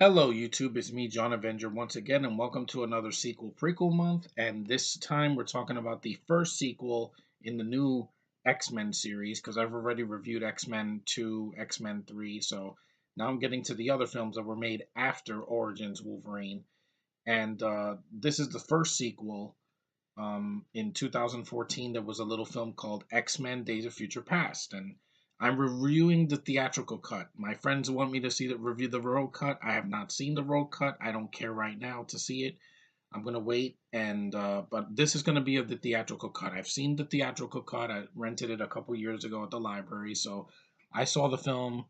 Hello, YouTube. It's me, John Avenger, once again, and welcome to another sequel prequel month. And this time we're talking about the first sequel in the new X-Men series because I've already reviewed X-Men 2, X-Men 3. So now I'm getting to the other films that were made after Origins Wolverine. And this is the first sequel. In 2014, there was a little film called X-Men Days of Future Past. And I'm reviewing the theatrical cut. My friends want me to review the road cut. I have not seen the road cut. I don't care right now to see it. I'm gonna wait, and but this is gonna be of the theatrical cut. I've seen the theatrical cut. I rented it a couple years ago at the library, so I saw the film,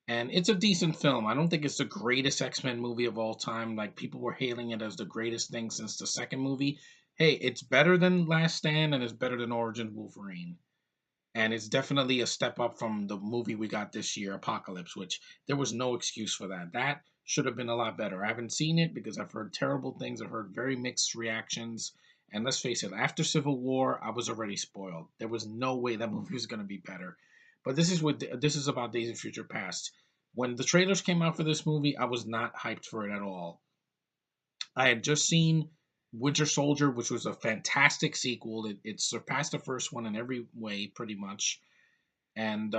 and it's a decent film. I don't think it's the greatest X-Men movie of all time. Like people were hailing it as the greatest thing since the second movie. Hey, it's better than Last Stand, and it's better than Origin Wolverine, and it's definitely a step up from the movie we got this year, Apocalypse, which there was no excuse for that. That should have been a lot better. I haven't seen it because I've heard terrible things. I've heard very mixed reactions. And let's face it, after Civil War, I was already spoiled. There was no way that movie was going to be better. But this is about Days of Future Past. When the trailers came out for this movie, I was not hyped for it at all. I had just seen Winter Soldier, which was a fantastic sequel. It surpassed the first one in every way, pretty much. And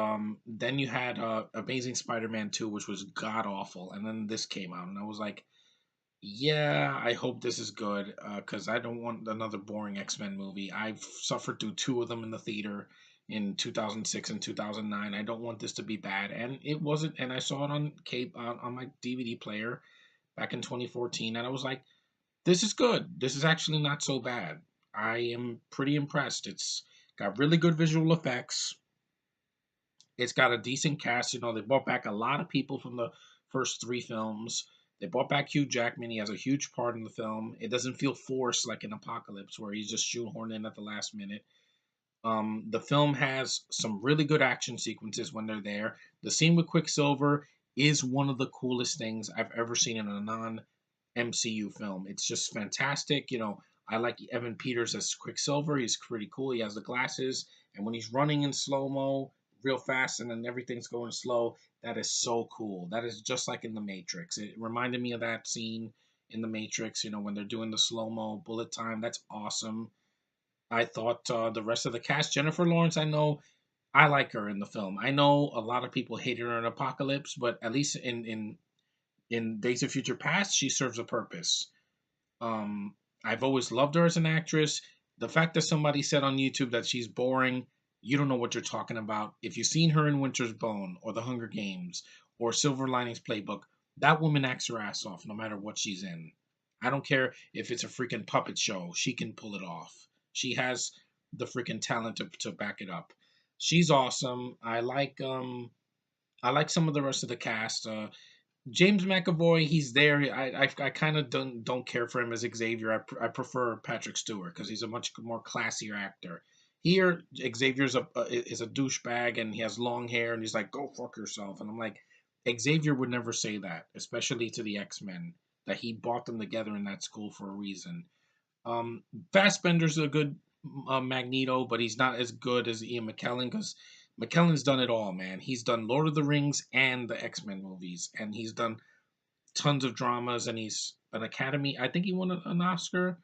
then you had Amazing Spider-Man 2, which was god awful. And then this came out, and I was like, yeah, I hope this is good because I don't want another boring X-Men movie. I've suffered through two of them in the theater in 2006 and 2009. I don't want this to be bad. And it wasn't. And I saw it on on my DVD player back in 2014, and I was like, this is good. This is actually not so bad. I am pretty impressed. It's got really good visual effects. It's got a decent cast. They brought back a lot of people from the first three films. They brought back Hugh Jackman. He has a huge part in the film. It doesn't feel forced like in Apocalypse, where he's just shoehorned in at the last minute. The film has some really good action sequences when they're there. The scene with Quicksilver is one of the coolest things I've ever seen in a non MCU film. It's just fantastic. I like Evan Peters as Quicksilver. He's pretty cool. He has the glasses, and when he's running in slow mo, real fast, and then everything's going slow, that is so cool. That is just like in the Matrix. It reminded me of that scene in the Matrix. When they're doing the slow mo bullet time. That's awesome. I thought the rest of the cast, Jennifer Lawrence, I like her in the film. I know a lot of people hated her in Apocalypse, but at least in Days of Future Past, she serves a purpose. I've always loved her as an actress. The fact that somebody said on YouTube that she's boring, you don't know what you're talking about. If you've seen her in Winter's Bone or The Hunger Games or Silver Linings Playbook, that woman acts her ass off no matter what she's in. I don't care if it's a freaking puppet show, she can pull it off. She has the freaking talent to back it up. She's awesome. I like some of the rest of the cast. James McAvoy, he's there. I kind of don't care for him as Xavier. I prefer Patrick Stewart because he's a much more classier actor. Here, Xavier's is a douchebag and he has long hair and he's like, "Go fuck yourself," and I'm like, Xavier would never say that, especially to the X-Men. That he brought them together in that school for a reason. Um, Fassbender's a good Magneto, but he's not as good as Ian McKellen because McKellen's done it all, man. He's done Lord of the Rings and the X-Men movies, and he's done tons of dramas, and he's an Academy. I think he won an Oscar.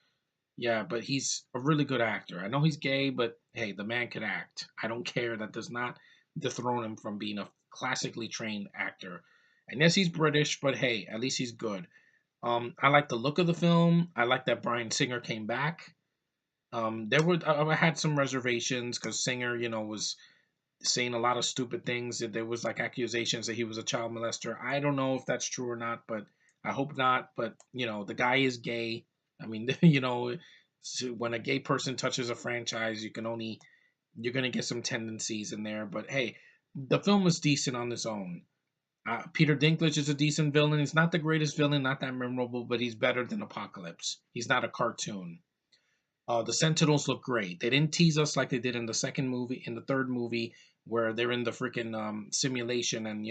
Yeah, but he's a really good actor. I know he's gay, but hey, the man could act. I don't care. That does not dethrone him from being a classically trained actor. And yes, he's British, but hey, at least he's good. I like the look of the film. I like that Bryan Singer came back. I had some reservations because Singer, was saying a lot of stupid things. That there was like accusations that he was a child molester. I don't know if that's true or not, but I hope not. But the guy is gay. I mean, when a gay person touches a franchise, you're gonna get some tendencies in there. But hey, the film was decent on its own. Peter Dinklage is a decent villain. He's not the greatest villain, not that memorable, but he's better than Apocalypse. He's not a cartoon. The Sentinels look great. They didn't tease us like they did in the second movie, in the third movie, where they're in the freaking simulation, and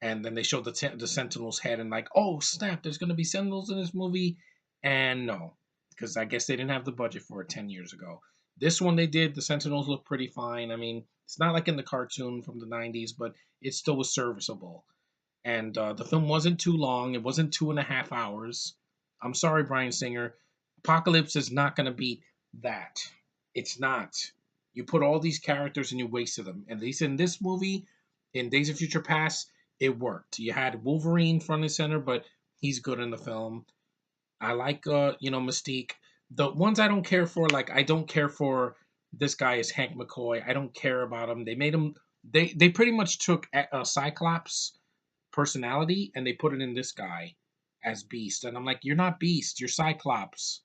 and then they show the Sentinels' head, and like, oh snap, there's gonna be Sentinels in this movie, and no, because I guess they didn't have the budget for it 10 years ago. This one they did. The Sentinels look pretty fine. I mean, it's not like in the cartoon from the '90s, but it still was serviceable. And the film wasn't too long. It wasn't 2.5 hours. I'm sorry, Brian Singer. Apocalypse is not going to beat that. It's not. You put all these characters and you wasted them. At least in this movie, in Days of Future Past, it worked. You had Wolverine front and center, but he's good in the film. I like Mystique. The ones I don't care for, like I don't care for this guy is Hank McCoy. I don't care about him. They made him. They pretty much took Cyclops personality and they put it in this guy as Beast. And I'm like, you're not Beast, you're Cyclops.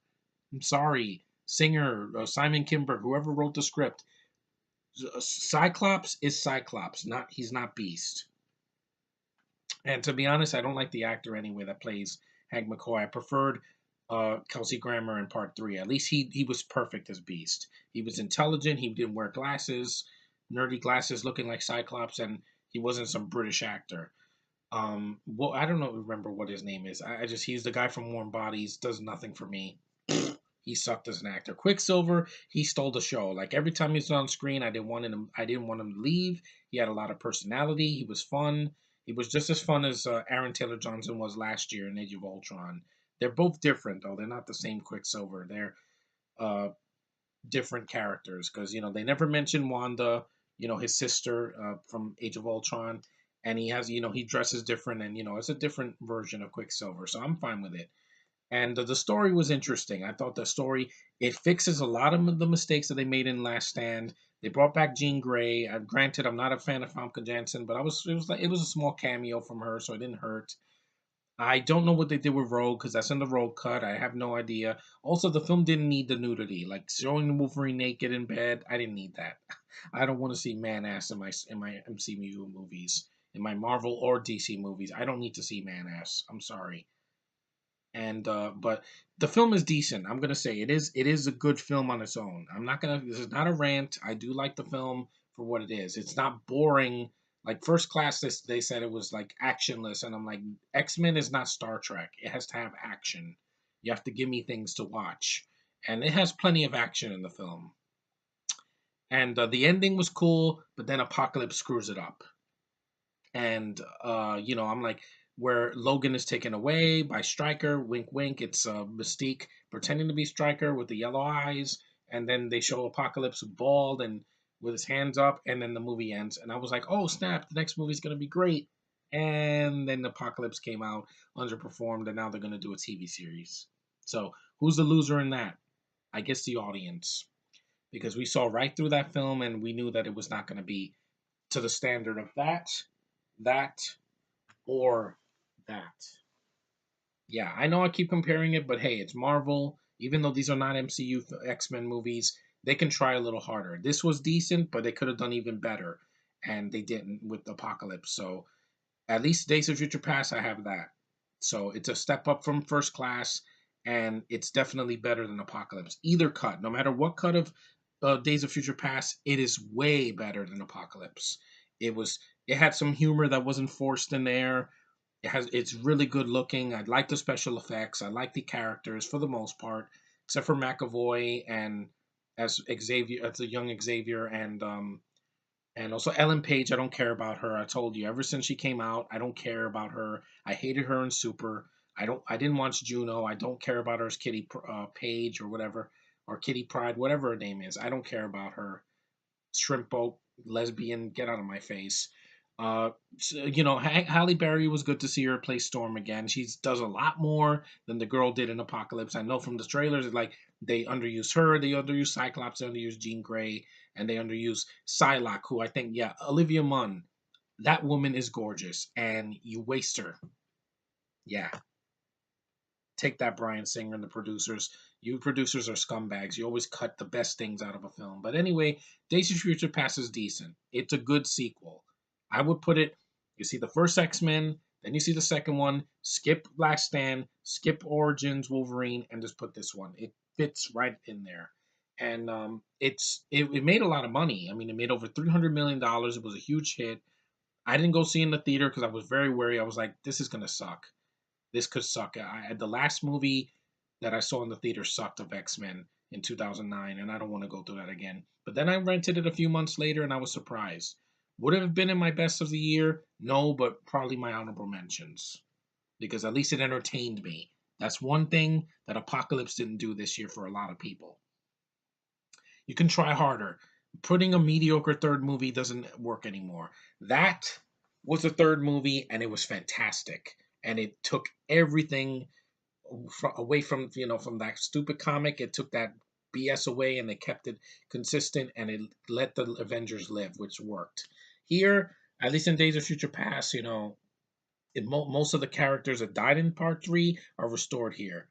I'm sorry. Singer, Simon Kinberg, whoever wrote the script, Cyclops is Cyclops, not he's not Beast. And to be honest, I don't like the actor anyway that plays Hank McCoy. I preferred Kelsey Grammer in part three. At least he was perfect as Beast. He was intelligent. He didn't wear glasses, nerdy glasses, looking like Cyclops, and he wasn't some British actor. Well, I don't know, remember what his name is. I just he's the guy from Warm Bodies. Does nothing for me. He sucked as an actor. Quicksilver, he stole the show. Like every time he was on screen, I didn't want him. I didn't want him to leave. He had a lot of personality. He was fun. He was just as fun as Aaron Taylor Johnson was last year in Age of Ultron. They're both different though. They're not the same Quicksilver. They're uh, different characters because they never mention Wanda. His sister from Age of Ultron, and he has he dresses different, and it's a different version of Quicksilver. So I'm fine with it. And the story was interesting. I thought the story it fixes a lot of the mistakes that they made in Last Stand. They brought back Jean Grey. Granted, I'm not a fan of Famke Janssen, but it was a small cameo from her, so it didn't hurt. I don't know what they did with Rogue because that's in the Rogue cut. I have no idea. Also, the film didn't need the nudity, like showing Wolverine naked in bed. I didn't need that. I don't want to see man ass in my MCU movies, in my Marvel or DC movies. I don't need to see man ass. I'm sorry. And but the film is decent. I'm gonna say it is a good film on its own. I'm not gonna This is not a rant. I do like the film for what it is. It's not boring. Like First Class, they said it was like actionless, and I'm like, X-Men is not Star Trek. It has to have action. You have to give me things to watch, and it has plenty of action in the film. And the ending was cool, but then Apocalypse screws it up. And I'm like, where Logan is taken away by Stryker, wink wink, it's Mystique pretending to be Stryker with the yellow eyes, and then they show Apocalypse bald and with his hands up, and then the movie ends. And I was like, oh snap, the next movie's gonna be great. And then Apocalypse came out, underperformed, and now they're gonna do a TV series. So who's the loser in that? I guess the audience, because we saw right through that film and we knew that it was not going to be to the standard of that, or that. Yeah, I know I keep comparing it, but hey, it's Marvel. Even though these are not MCU X-Men movies, they can try a little harder. This was decent, but they could have done even better, and they didn't with Apocalypse. So at least Days of Future Past, I have that. So it's a step up from First Class, and it's definitely better than Apocalypse. Either cut, no matter what cut of Days of Future Past, it is way better than Apocalypse. It was. It had some humor that wasn't forced in there. It's really good looking. I like the special effects. I like the characters for the most part, except for McAvoy and as Xavier, as the young Xavier, and also Ellen Page. I don't care about her. I told you ever since she came out, I don't care about her. I hated her in Super. I didn't watch Juno. I don't care about her as Kitty Page or whatever, or Kitty Pride, whatever her name is. I don't care about her. Shrimp boat, lesbian, get out of my face. Halle Berry was good to see her play Storm again. She does a lot more than the girl did in Apocalypse. I know from the trailers, like they underuse her, they underuse Cyclops, they underuse Jean Grey, and they underuse Psylocke, who I think, yeah, Olivia Munn. That woman is gorgeous, and you waste her. Yeah, take that, Brian Singer and the producers. You producers are scumbags. You always cut the best things out of a film. But anyway, Days of Future Past is decent. It's a good sequel. I would put it. You see the first X Men, then you see the second one. Skip Last Stand, skip Origins Wolverine, and just put this one. It fits right in there, and it made a lot of money. I mean, it made over $300 million. It was a huge hit. I didn't go see it in the theater because I was very worried. I was like, this is gonna suck. This could suck. The last movie that I saw in the theater sucked of X-Men in 2009, and I don't want to go through that again. But then I rented it a few months later, and I was surprised. Would it have been in my best of the year? No, but probably my honorable mentions because at least it entertained me. That's one thing that Apocalypse didn't do this year for a lot of people. You can try harder. Putting a mediocre third movie doesn't work anymore. That was a third movie and it was fantastic. And it took everything away from, from that stupid comic. It took that BS away and they kept it consistent and it let the Avengers live, which worked. Here, at least in Days of Future Past, most of the characters that died in part three are restored here,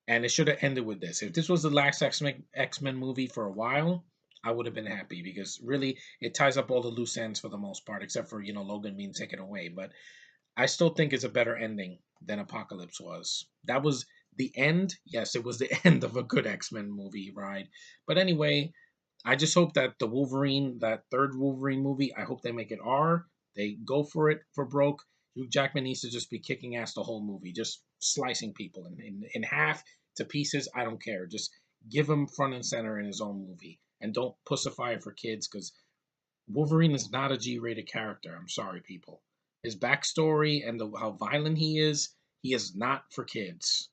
and it should have ended with this. If this was the last X Men movie for a while, I would have been happy because really it ties up all the loose ends for the most part, except for Logan being taken away. But I still think it's a better ending than Apocalypse was. That was the end. Yes, it was the end of a good X-Men movie ride. But anyway, I just hope that that third Wolverine movie, I hope they make it R. They go for it for broke. Hugh Jackman needs to just be kicking ass the whole movie, just slicing people in half to pieces. I don't care. Just give him front and center in his own movie. And don't pussify it for kids because Wolverine is not a G-rated character. I'm sorry, people. His backstory and how violent he is not for kids.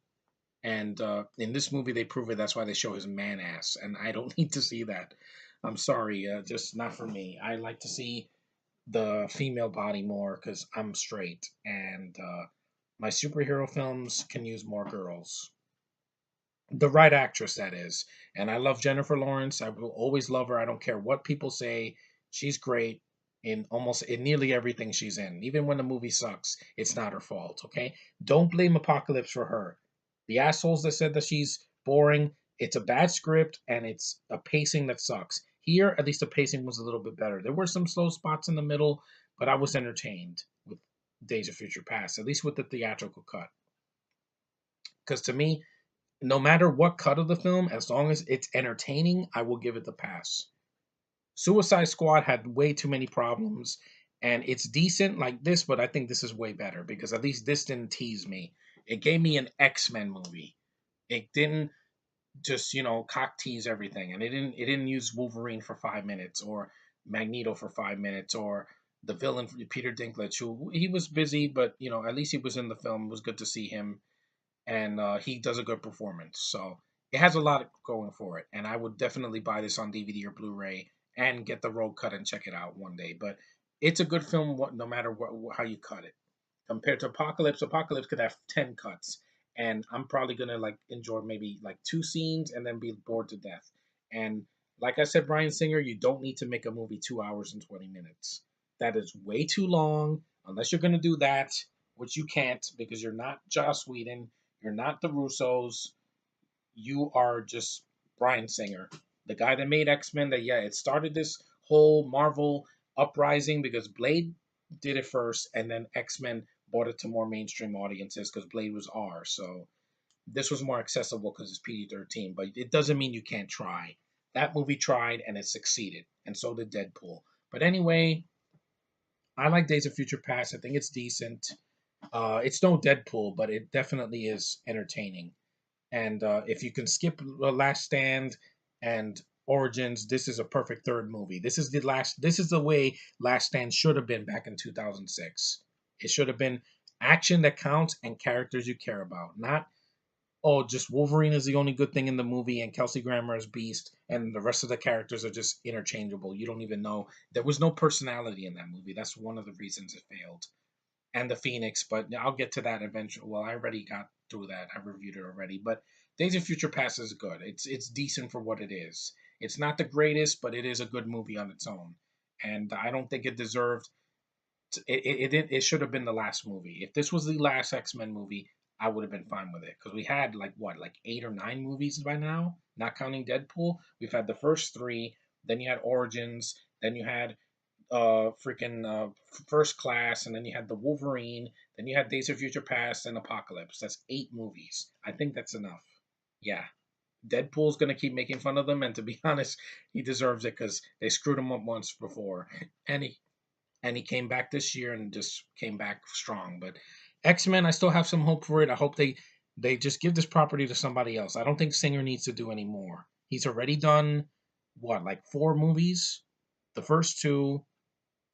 And in this movie, they prove it. That's why they show his man ass, and I don't need to see that. I'm sorry, just not for me. I like to see the female body more because I'm straight, and my superhero films can use more girls. The right actress, that is. And I love Jennifer Lawrence. I will always love her. I don't care what people say. She's great in nearly everything she's in. Even when the movie sucks, it's not her fault, okay? Don't blame Apocalypse for her. The assholes that said that she's boring, it's a bad script and it's a pacing that sucks. Here, at least the pacing was a little bit better. There were some slow spots in the middle, but I was entertained with Days of Future Past, at least with the theatrical cut. Because to me, no matter what cut of the film, as long as it's entertaining, I will give it the pass. Suicide Squad had way too many problems, and it's decent like this, but I think this is way better because at least this didn't tease me. It gave me an X-Men movie. It didn't just cock tease everything, and it didn't use Wolverine for 5 minutes or Magneto for 5 minutes or the villain Peter Dinklage, who he was busy, but at least he was in the film. It was good to see him and he does a good performance. So it has a lot going for it, and I would definitely buy this on DVD or Blu-ray and get the road cut and check it out one day. But it's a good film, no matter how you cut it. Compared to Apocalypse, Apocalypse could have 10 cuts, and I'm probably gonna like enjoy maybe like 2 scenes and then be bored to death. And like I said, Brian Singer, you don't need to make a movie 2 hours and 20 minutes. That is way too long. Unless you're gonna do that, which you can't because you're not Joss Whedon, you're not the Russos. You are just Brian Singer, the guy that made X-Men. That it started this whole Marvel uprising because Blade did it first, and then X-Men brought it to more mainstream audiences because Blade was R. So this was more accessible because it's PG-13. But it doesn't mean you can't try. That movie tried and it succeeded, and so did Deadpool. But anyway, I like Days of Future Past. I think it's decent. It's no Deadpool, but it definitely is entertaining. And if you can skip Last Stand and Origins, this is a perfect third movie. This is the last. This is the way Last Stand should have been back in 2006. It should have been action that counts and characters you care about, not just Wolverine is the only good thing in the movie and Kelsey Grammer is Beast and the rest of the characters are just interchangeable. You don't even know. There was no personality in that movie. That's one of the reasons it failed. And the Phoenix, but I'll get to that eventually. Well, I already got through that. I reviewed it already. But Days of Future Past is good. It's decent for what it is. It's not the greatest, but it is a good movie on its own. And I don't think it deserved. It should have been the last movie. If this was the last X-Men movie, I would have been fine with it because we had like 8 or 9 movies by now, not counting Deadpool. We've had the first three. Then you had Origins. Then you had freaking First Class, and then you had the Wolverine, then you had Days of Future Past and Apocalypse. That's 8 movies. I think that's enough. Yeah, Deadpool's gonna keep making fun of them, and to be honest, he deserves it because they screwed him up once before, and he came back this year and just came back strong. But X-Men, I still have some hope for it. I hope they just give this property to somebody else. I don't think Singer needs to do any more. He's already done what, like 4 movies, the first 2.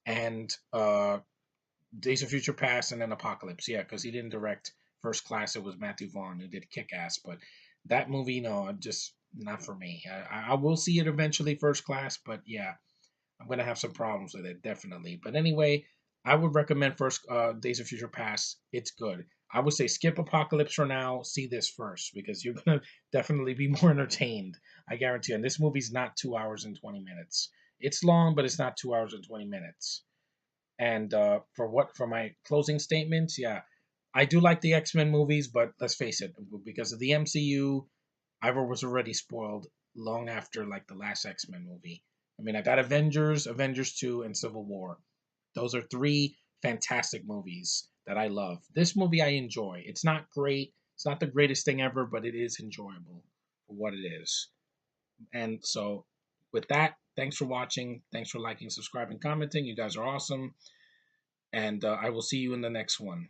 and Days of Future Past, and then Apocalypse. Yeah, because he didn't direct First Class. It was Matthew Vaughn who did Kick Ass. But that movie, no, just not for me. I will see it eventually, First Class, but yeah, I'm gonna have some problems with it, definitely. But anyway, I would recommend first Days of Future Past. It's good. I would say skip Apocalypse for now. See this first because you're gonna definitely be more entertained. I guarantee. And this movie's not 2 hours and 20 minutes. It's long, but it's not 2 hours and 20 minutes. And for my closing statements, yeah, I do like the X Men movies, but let's face it, because of the MCU, I was already spoiled long after like the last X Men movie. I mean, I got Avengers, Avengers 2, and Civil War. Those are three fantastic movies that I love. This movie I enjoy. It's not great. It's not the greatest thing ever, but it is enjoyable for what it is. And so, with that, thanks for watching. Thanks for liking, subscribing, commenting. You guys are awesome. And I will see you in the next one.